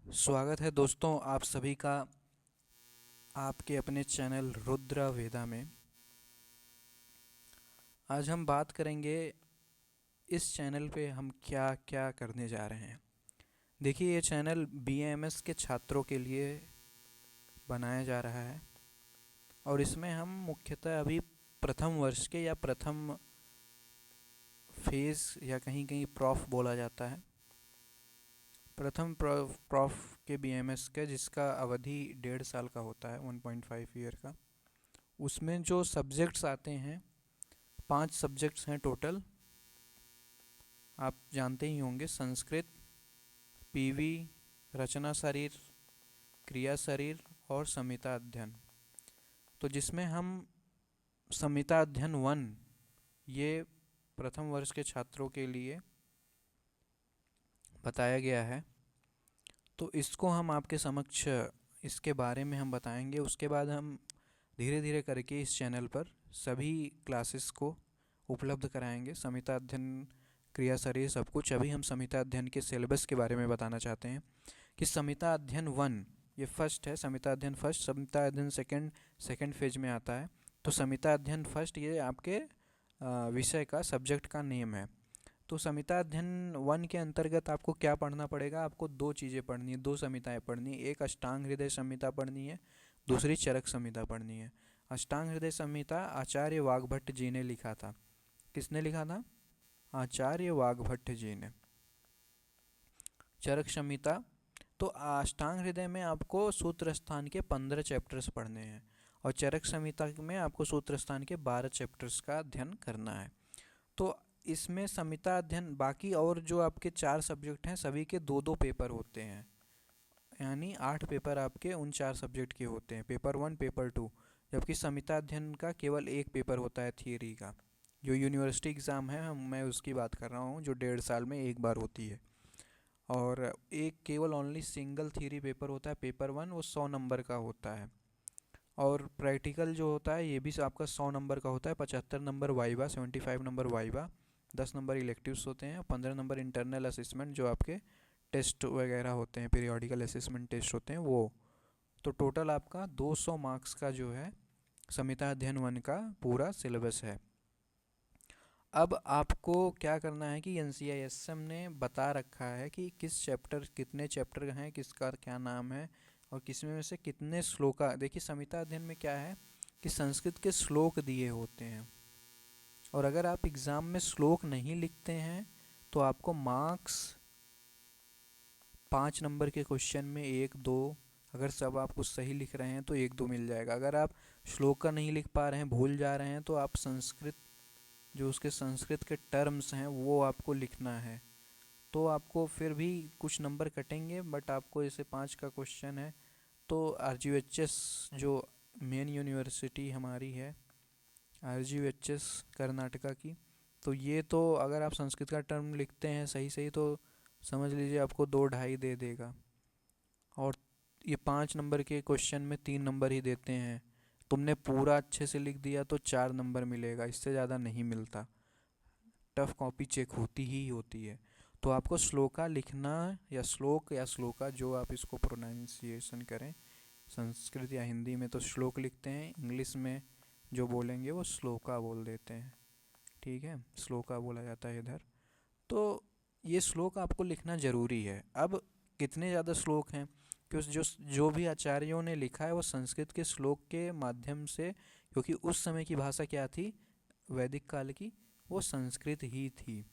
स्वागत है दोस्तों आप सभी का आपके अपने चैनल रुद्र वेदा में। आज हम बात करेंगे इस चैनल पे हम क्या क्या करने जा रहे हैं। देखिए, ये चैनल बीएमएस के छात्रों के लिए बनाया जा रहा है और इसमें हम मुख्यतः अभी प्रथम वर्ष के या प्रथम फेज़ या कहीं कहीं प्रॉफ बोला जाता है, प्रथम प्रॉफ के बीएमएस के, जिसका अवधि 1.5 साल का होता है, 1.5 ईयर का। उसमें जो सब्जेक्ट्स आते हैं, 5 सब्जेक्ट्स हैं टोटल। आप जानते ही होंगे, संस्कृत, पीवी, रचना शरीर, क्रिया शरीर और संहिता अध्ययन। तो जिसमें हम संहिता अध्ययन 1, ये प्रथम वर्ष के छात्रों के लिए बताया गया है। तो इसको हम आपके समक्ष इसके बारे में हम बताएंगे। उसके बाद हम धीरे धीरे करके इस चैनल पर सभी क्लासेस को उपलब्ध कराएंगे, संहिता अध्ययन, क्रिया शरीर, सब कुछ। अभी हम संहिता अध्ययन के सिलेबस के बारे में बताना चाहते हैं कि संहिता अध्ययन 1 ये फर्स्ट है, संहिता अध्ययन फर्स्ट, संहिता अध्ययन सेकंड फेज में आता है। तो संहिता अध्ययन फर्स्ट ये आपके विषय का, सब्जेक्ट का नेम है। तो संहिता अध्ययन 1 के अंतर्गत आपको क्या पढ़ना पड़ेगा? आपको 2 चीज़ें पढ़नी है, 2 संहिताएं पढ़नी है। एक अष्टांग हृदय संहिता पढ़नी है, दूसरी चरक संहिता पढ़नी है। अष्टांग हृदय संहिता आचार्य वाग्भट्ट जी ने लिखा था। किसने लिखा था? आचार्य वाग्भट्ट जी ने। चरक संहिता, तो अष्टांग हृदय में आपको सूत्र स्थान के 15 चैप्टर्स पढ़ने हैं और चरक संहिता में आपको सूत्र स्थान के 12 चैप्टर्स का अध्ययन करना है। तो इसमें संहिता अध्ययन, बाकी और जो आपके 4 सब्जेक्ट हैं सभी के 2-2 पेपर होते हैं, यानी 8 पेपर आपके उन 4 सब्जेक्ट के होते हैं, पेपर 1, पेपर 2। जबकि संहिता अध्ययन का केवल एक पेपर होता है थियरी का, जो यूनिवर्सिटी एग्ज़ाम है, मैं उसकी बात कर रहा हूँ, जो 1.5 साल में एक बार होती है। और एक केवल ओनली सिंगल थियरी पेपर होता है, पेपर 1, वो 100 नंबर का होता है। और प्रैक्टिकल जो होता है ये भी आपका 100 नंबर का होता है, 75 number viva, 75 number viva, 10 number electives होते हैं, 15 नंबर इंटरनल असेसमेंट, जो आपके टेस्ट वगैरह होते हैं, पीरियोडिकल असेसमेंट टेस्ट होते हैं वो। तो टोटल आपका 200 मार्क्स का जो है संहिता अध्ययन 1 का पूरा सिलेबस है। अब आपको क्या करना है कि NCISM ने बता रखा है कि किस चैप्टर, कितने चैप्टर हैं, किसका क्या नाम है और किसमें में से कितने श्लोका। देखिए, संहिता अध्ययन में क्या है कि संस्कृत के श्लोक दिए होते हैं और अगर आप एग्ज़ाम में श्लोक नहीं लिखते हैं तो आपको मार्क्स 5 नंबर के क्वेश्चन में 1-2, अगर सब आप कुछ सही लिख रहे हैं तो 1-2 मिल जाएगा। अगर आप श्लोक का नहीं लिख पा रहे हैं, भूल जा रहे हैं, तो आप संस्कृत, जो उसके संस्कृत के टर्म्स हैं वो आपको लिखना है, तो आपको फिर भी कुछ नंबर कटेंगे। बट आपको जैसे 5 का क्वेश्चन है तो RGHS जो मेन यूनिवर्सिटी हमारी है, RGHS कर्नाटका की, तो ये तो अगर आप संस्कृत का टर्म लिखते हैं सही सही तो समझ लीजिए आपको 2-2.5 दे देगा। और ये 5 नंबर के क्वेश्चन में 3 नंबर ही देते हैं। तुमने पूरा अच्छे से लिख दिया तो 4 नंबर मिलेगा, इससे ज़्यादा नहीं मिलता। टफ कॉपी चेक होती ही होती है। तो आपको श्लोका लिखना, या श्लोक या श्लोका, जो आप इसको प्रोनाउंसिएशन करें, संस्कृत या हिंदी में तो श्लोक लिखते हैं, इंग्लिश में जो बोलेंगे वो श्लोका बोल देते हैं, ठीक है, श्लोका बोला जाता है इधर। तो ये श्लोक आपको लिखना ज़रूरी है। अब कितने ज़्यादा श्लोक हैं कि जो भी आचार्यों ने लिखा है वो संस्कृत के श्लोक के माध्यम से, क्योंकि उस समय की भाषा क्या थी, वैदिक काल की, वो संस्कृत ही थी।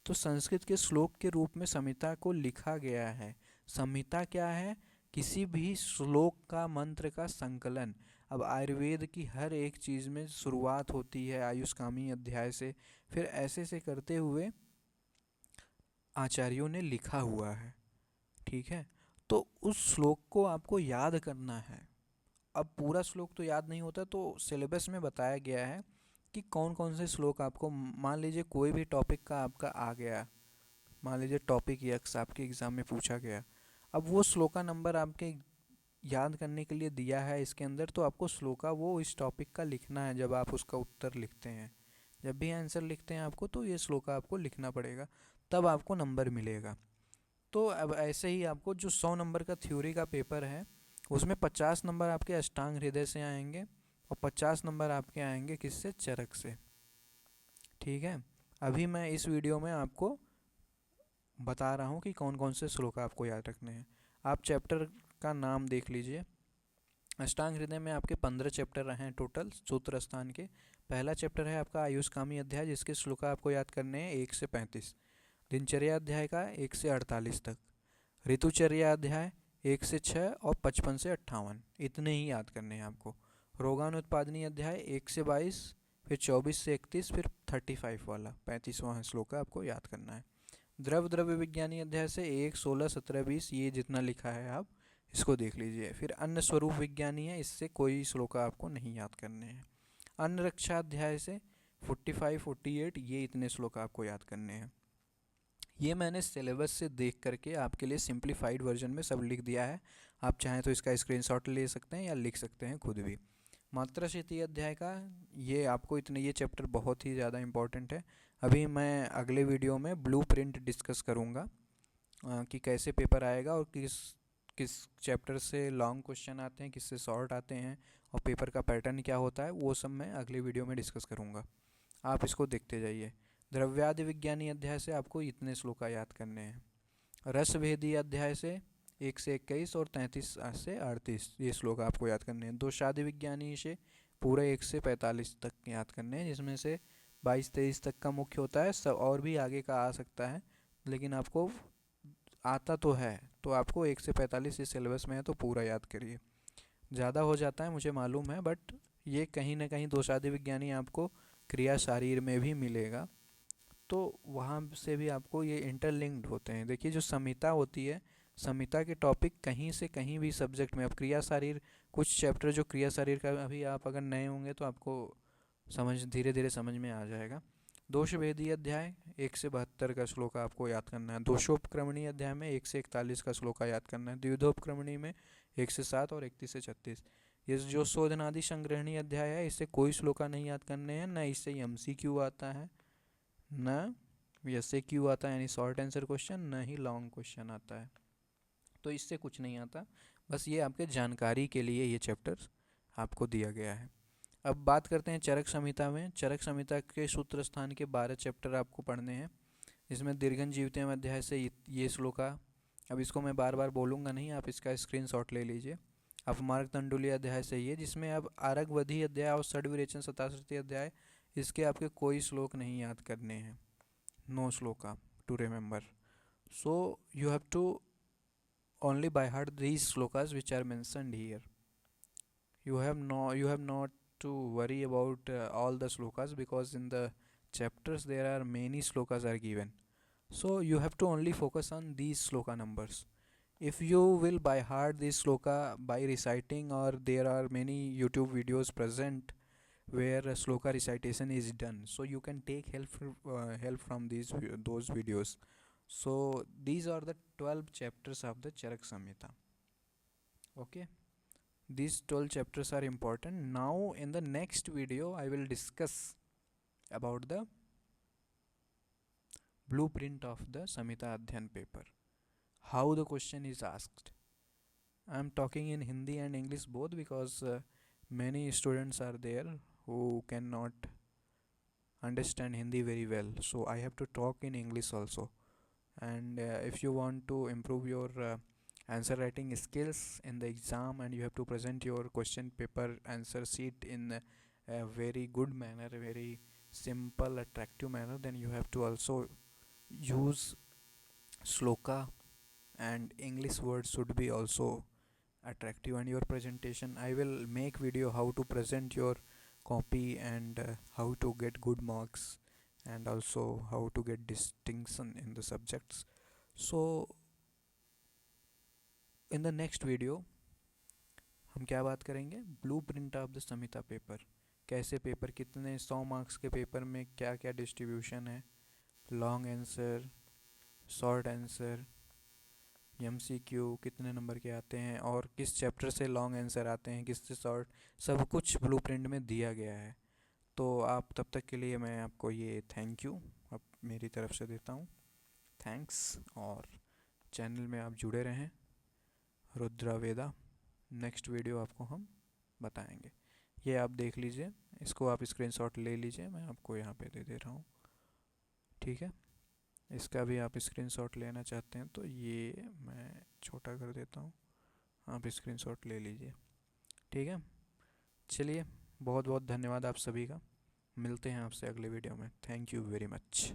तो संस्कृत के श्लोक के रूप में संहिता को लिखा गया है। संहिता क्या है? किसी भी श्लोक का, मंत्र का संकलन। अब आयुर्वेद की हर एक चीज़ में शुरुआत होती है आयुष्कामी अध्याय से, फिर ऐसे से करते हुए आचार्यों ने लिखा हुआ है, ठीक है। तो उस श्लोक को आपको याद करना है। अब पूरा श्लोक तो याद नहीं होता, तो सिलेबस में बताया गया है कि कौन कौन से श्लोक आपको, मान लीजिए कोई भी टॉपिक का आपका आ गया, मान लीजिए टॉपिक यक्स आपके एग्ज़ाम में पूछा गया, अब वो श्लोका नंबर आपके याद करने के लिए दिया है इसके अंदर, तो आपको श्लोका वो इस टॉपिक का लिखना है। जब आप उसका उत्तर लिखते हैं, जब भी आंसर लिखते हैं आपको, तो ये श्लोका आपको लिखना पड़ेगा, तब आपको नंबर मिलेगा। तो अब ऐसे ही आपको जो 100 नंबर का थ्योरी का पेपर है उसमें 50 नंबर आपके अष्टांग हृदय से आएंगे और 50 नंबर आपके आएंगे किससे, चरक से। ठीक है, अभी मैं इस वीडियो में आपको बता रहा हूँ कि कौन कौन से श्लोक आपको याद रखने हैं। आप चैप्टर का नाम देख लीजिए। अष्टांग हृदय में आपके 15 चैप्टर हैं टोटल सूत्र स्थान के। पहला चैप्टर है आपका आयुष्कामी अध्याय, जिसके श्लोक आपको याद करने हैं 1 से 35। दिनचर्या अध्याय का 1 से 48 तक। ऋतुचर्या अध्याय 1 से 6 और 55 से 58, इतने ही याद करने हैं आपको। रोगानुत्पादनी अध्याय 1 से 22, फिर 24 से 31, फिर 35 वाला 35वां श्लोक आपको याद करना है। द्रव द्रव्य विज्ञानी अध्याय से 1, 16, 17, 20, ये जितना लिखा है आप इसको देख लीजिए। फिर अन्न स्वरूप विज्ञानी है, इससे कोई श्लोक आपको नहीं याद करने हैं। अन्न रक्षा अध्याय से 45, 48, ये इतने श्लोक आपको याद करने हैं। ये मैंने सिलेबस से देख करके आपके लिए सिंप्लीफाइड वर्जन में सब लिख दिया है। आप चाहें तो इसका स्क्रीनशॉट ले सकते हैं या लिख सकते हैं खुद भी। मात्राशीति अध्याय का ये आपको इतने, ये चैप्टर बहुत ही ज़्यादा इम्पोर्टेंट है। अभी मैं अगले वीडियो में ब्लूप्रिंट डिस्कस करूँगा कि कैसे पेपर आएगा और किस किस चैप्टर से लॉन्ग क्वेश्चन आते हैं, किससे शॉर्ट आते हैं और पेपर का पैटर्न क्या होता है, वो सब मैं अगले वीडियो में डिस्कस करूँगा। आप इसको देखते जाइए। द्रव्यादि विज्ञानी अध्याय से आपको इतने श्लोक याद करने हैं। रसभेदी अध्याय से 1 से 21 और 33 से 38 ये श्लोक आपको याद करने हैं। दोषादि विज्ञानी से पूरे 1 से 45 तक याद करने हैं, जिसमें से 22-23 तक का मुख्य होता है। सब और भी आगे का आ सकता है, लेकिन आपको आता तो है, तो आपको 1 से 45 इस सिलेबस में है तो पूरा याद करिए। ज़्यादा हो जाता है मुझे मालूम है, बट ये कहीं ना कहीं दोषादि विज्ञानी आपको क्रिया शारीर में भी मिलेगा, तो वहाँ से भी आपको ये इंटरलिंक्ड होते हैं। देखिए जो संहिता होती है, संहिता के टॉपिक कहीं से कहीं भी सब्जेक्ट में, अब क्रिया शारीर कुछ चैप्टर जो क्रिया शारीर का, अभी आप अगर नए होंगे तो आपको समझ धीरे धीरे समझ में आ जाएगा। दोष भेदी अध्याय 1 से 72 का श्लोक आपको याद करना है। दोषोपक्रमणी अध्याय में 1 से 41 का श्लोक याद करना है। द्विधोपक्रमणी में 1 से 7 और 31 से 36। ये जो शोधनादि संग्रहणी अध्याय है, इससे कोई श्लोका नहीं याद करने हैं, न इससे MCQ आता है, न SAQ आता है यानी शॉर्ट आंसर क्वेश्चन, न ही लॉन्ग क्वेश्चन आता है, तो इससे कुछ नहीं आता। बस ये आपके जानकारी के लिए ये चैप्टर्स आपको दिया गया है। अब बात करते हैं चरक संहिता में। चरक संहिता के सूत्र स्थान के 12 चैप्टर आपको पढ़ने हैं, जिसमें दीर्घन जीवितम अध्याय से ये श्लोका, अब इसको मैं बार बार बोलूँगा नहीं, आप इसका स्क्रीनशॉट ले लीजिए। अपमार्ग तंडुली अध्याय से ये, जिसमें अब आरग वधि अध्याय और षड्विरेचन शताश्रुति अध्याय, इसके आपके कोई श्लोक नहीं याद करने हैं। No shloka to remember, so you have to only by heart these slokas which are mentioned here. You have not to worry about all the slokas, because in the chapters there are many slokas are given, so you have to only focus on these sloka numbers. If you will by heart this sloka by reciting, or there are many YouTube videos present where sloka recitation is done, so you can take help from those videos. So these are the 12 chapters of the Charak Samhita. Okay, these 12 chapters are important. Now in the next video I will discuss about the blueprint of the Samhita Adhyan paper, how the question is asked. I am talking in Hindi and English both, because many students are there who cannot understand Hindi very well, so I have to talk in English also. And if you want to improve your answer writing skills in the exam, and you have to present your question paper answer sheet in a very good manner, a very simple attractive manner, then you have to also use sloka, and English words should be also attractive. And your presentation, I will make video how to present your copy, and how to get good marks, and also how to get distinction in the subjects. So in the next video हम क्या बात करेंगे, blueprint of the Samhita paper. कैसे paper, कितने 100 marks के paper में क्या क्या डिस्ट्रीब्यूशन है, long answer, short answer, MCQ कितने नंबर के आते हैं, और किस चैप्टर से लॉन्ग आंसर आते हैं, किस से शॉर्ट, सब कुछ ब्लूप्रिंट में दिया गया है। तो आप तब तक के लिए मैं आपको ये थैंक यू अब मेरी तरफ से देता हूँ, थैंक्स। और चैनल में आप जुड़े रहें। रुद्रा वेदा, नेक्स्ट वीडियो आपको हम बताएंगे। ये आप देख लीजिए, इसको आप स्क्रीनशॉट ले लीजिए, मैं आपको यहाँ पे दे रहा हूँ, ठीक है। इसका भी आप स्क्रीनशॉट लेना चाहते हैं तो ये मैं छोटा कर देता हूँ, आप स्क्रीनशॉट ले लीजिए, ठीक है। चलिए, बहुत बहुत धन्यवाद आप सभी का। मिलते हैं आपसे अगले वीडियो में। Thank you very much.